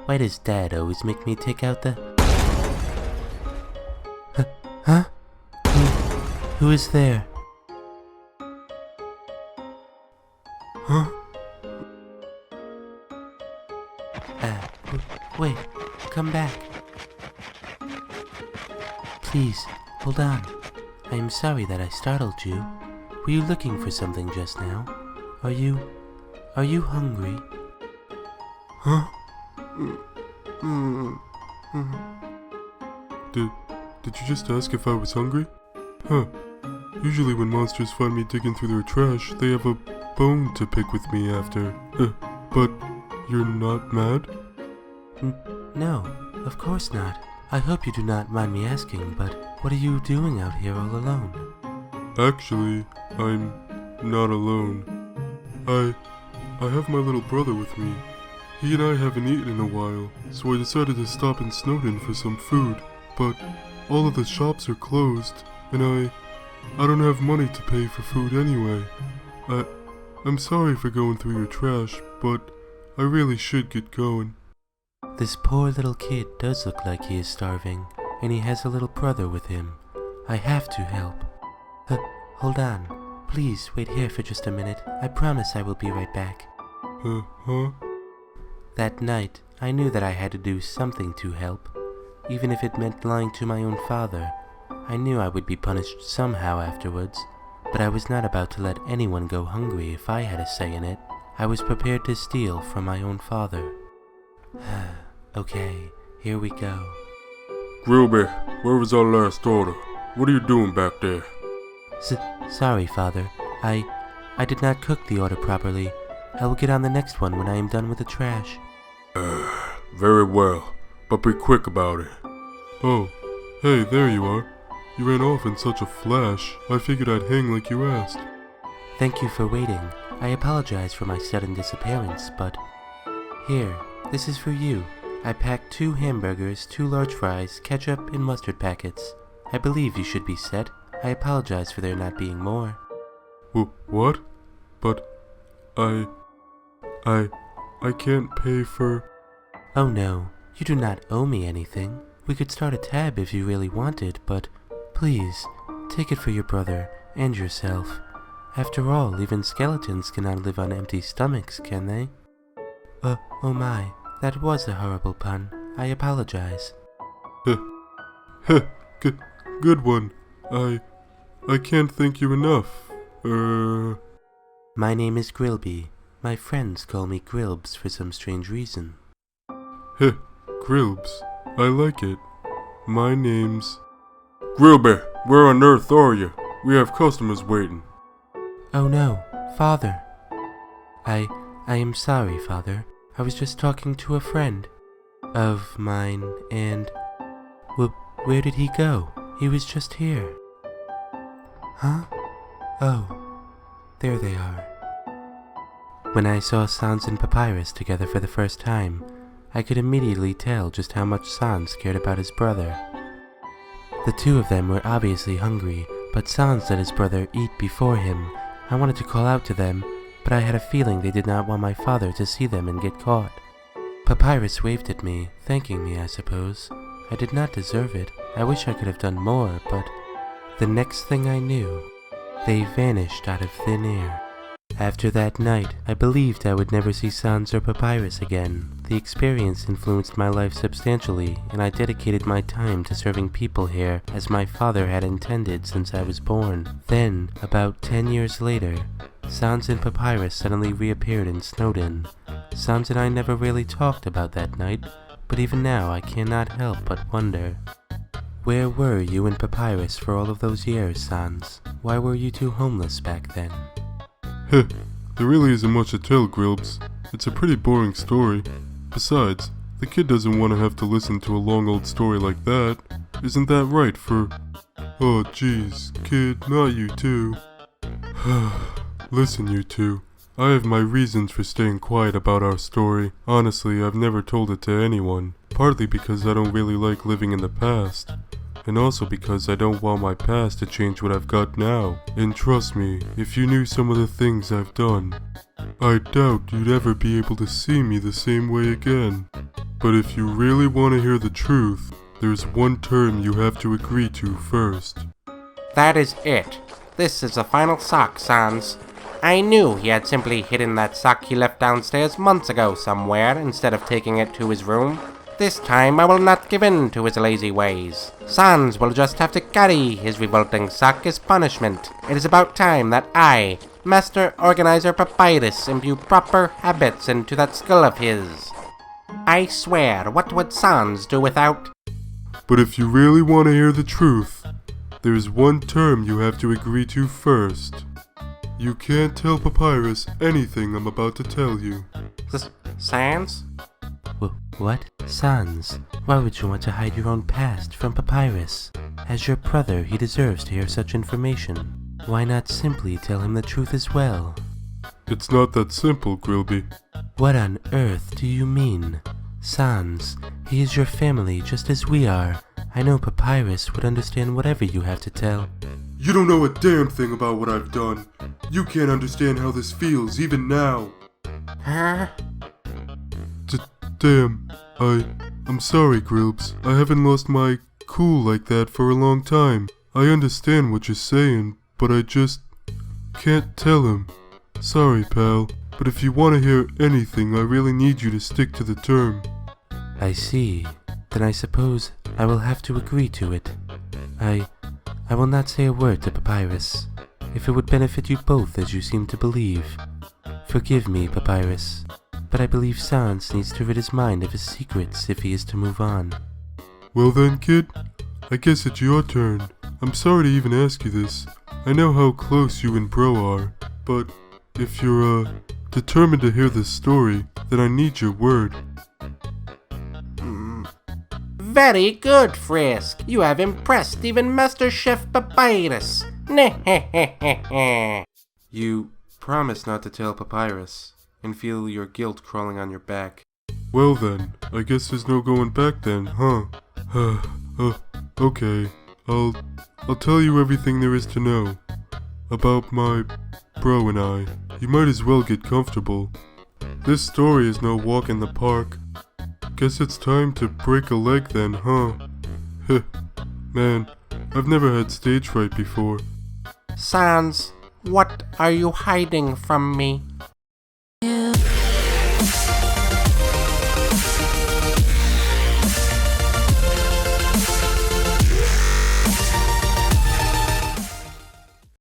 Why does Dad always make me take out the... Huh? Who is there? Huh? Wait, come back. Please, hold on. I am sorry that I startled you. Were you looking for something just now? Are you hungry? Huh? Did you just ask if I was hungry? Huh. Usually when monsters find me digging through their trash, they have a bone to pick with me after. But you're not mad? No, of course not. I hope you do not mind me asking, but what are you doing out here all alone? Actually, I'm not alone. I have my little brother with me. He and I haven't eaten in a while, so I decided to stop in Snowdon for some food, but all of the shops are closed, and I don't have money to pay for food anyway. I'm sorry for going through your trash, but I really should get going. This poor little kid does look like he is starving, and he has a little brother with him. I have to help. Hold on. Please wait here for just a minute. I promise I will be right back. Huh? That night, I knew that I had to do something to help. Even if it meant lying to my own father. I knew I would be punished somehow afterwards, but I was not about to let anyone go hungry if I had a say in it. I was prepared to steal from my own father. Okay, here we go. Grillby, where was our last order? What are you doing back there? Sorry, Father. I did not cook the order properly. I will get on the next one when I am done with the trash. Very well, but be quick about it. Oh, hey, there you are. You ran off in such a flash, I figured I'd hang like you asked. Thank you for waiting. I apologize for my sudden disappearance, but... Here, this is for you. I packed 2 hamburgers, 2 large fries, ketchup, and mustard packets. I believe you should be set. I apologize for there not being more. What? But... I can't pay for... Oh no, you do not owe me anything. We could start a tab if you really wanted, but please, take it for your brother and yourself. After all, even skeletons cannot live on empty stomachs, can they? Oh my, that was a horrible pun. I apologize. Good one. I can't thank you enough. My name is Grillby. My friends call me Grillbs for some strange reason. Grillbs. I like it. My name's... Grillby, where on earth are you? We have customers waiting. Oh no, Father. I am sorry, Father. I was just talking to a friend of mine, and... where did he go? He was just here. Huh? Oh, there they are. When I saw Sans and Papyrus together for the first time, I could immediately tell just how much Sans cared about his brother. The two of them were obviously hungry, but Sans let his brother eat before him. I wanted to call out to them, but I had a feeling they did not want my father to see them and get caught. Papyrus waved at me, thanking me, I suppose. I did not deserve it. I wish I could have done more, but the next thing I knew, they vanished out of thin air. After that night, I believed I would never see Sans or Papyrus again. The experience influenced my life substantially, and I dedicated my time to serving people here as my father had intended since I was born. Then, about 10 years later, Sans and Papyrus suddenly reappeared in Snowdon. Sans and I never really talked about that night, but even now I cannot help but wonder. Where were you and Papyrus for all of those years, Sans? Why were you two homeless back then? There really isn't much to tell, Grillbs. It's a pretty boring story. Besides, the kid doesn't want to have to listen to a long old story like that. Isn't that right for... Oh jeez, kid, not you too. Listen, you two. I have my reasons for staying quiet about our story. Honestly, I've never told it to anyone. Partly because I don't really like living in the past. and also because I don't want my past to change what I've got now. And trust me, if you knew some of the things I've done, I doubt you'd ever be able to see me the same way again. But if you really want to hear the truth, there's one term you have to agree to first. That is it. This is the final sock, Sans. I knew he had simply hidden that sock he left downstairs months ago somewhere instead of taking it to his room. This time I will not give in to his lazy ways. Sans will just have to carry his revolting sock as punishment. It is about time that I, Master Organizer Papyrus, imbue proper habits into that skull of his. I swear, what would Sans do without... But if you really want to hear the truth, there's one term you have to agree to first. You can't tell Papyrus anything I'm about to tell you. Sans? What? Sans, why would you want to hide your own past from Papyrus? As your brother, he deserves to hear such information. Why not simply tell him the truth as well? It's not that simple, Grillby. What on earth do you mean? Sans, he is your family just as we are. I know Papyrus would understand whatever you have to tell. You don't know a damn thing about what I've done. You can't understand how this feels, even now. Huh? Damn. I'm sorry, Grillbs. I haven't lost my cool like that for a long time. I understand what you're saying, but I just can't tell him. Sorry, pal, but if you want to hear anything, I really need you to stick to the term. I see. Then I suppose I will have to agree to it. I will not say a word to Papyrus, if it would benefit you both as you seem to believe. Forgive me, Papyrus, but I believe Sans needs to rid his mind of his secrets if he is to move on. Well then, kid, I guess it's your turn. I'm sorry to even ask you this. I know how close you and Bro are, but if you're, determined to hear this story, then I need your word. Very good, Frisk. You have impressed even Master Chef Papyrus. You promise not to tell Papyrus, and feel your guilt crawling on your back. Well then, I guess there's no going back then, huh? Okay. I'll tell you everything there is to know. About my bro and I. You might as well get comfortable. This story is no walk in the park. Guess it's time to break a leg then, huh? Man, I've never had stage fright before. Sans, what are you hiding from me?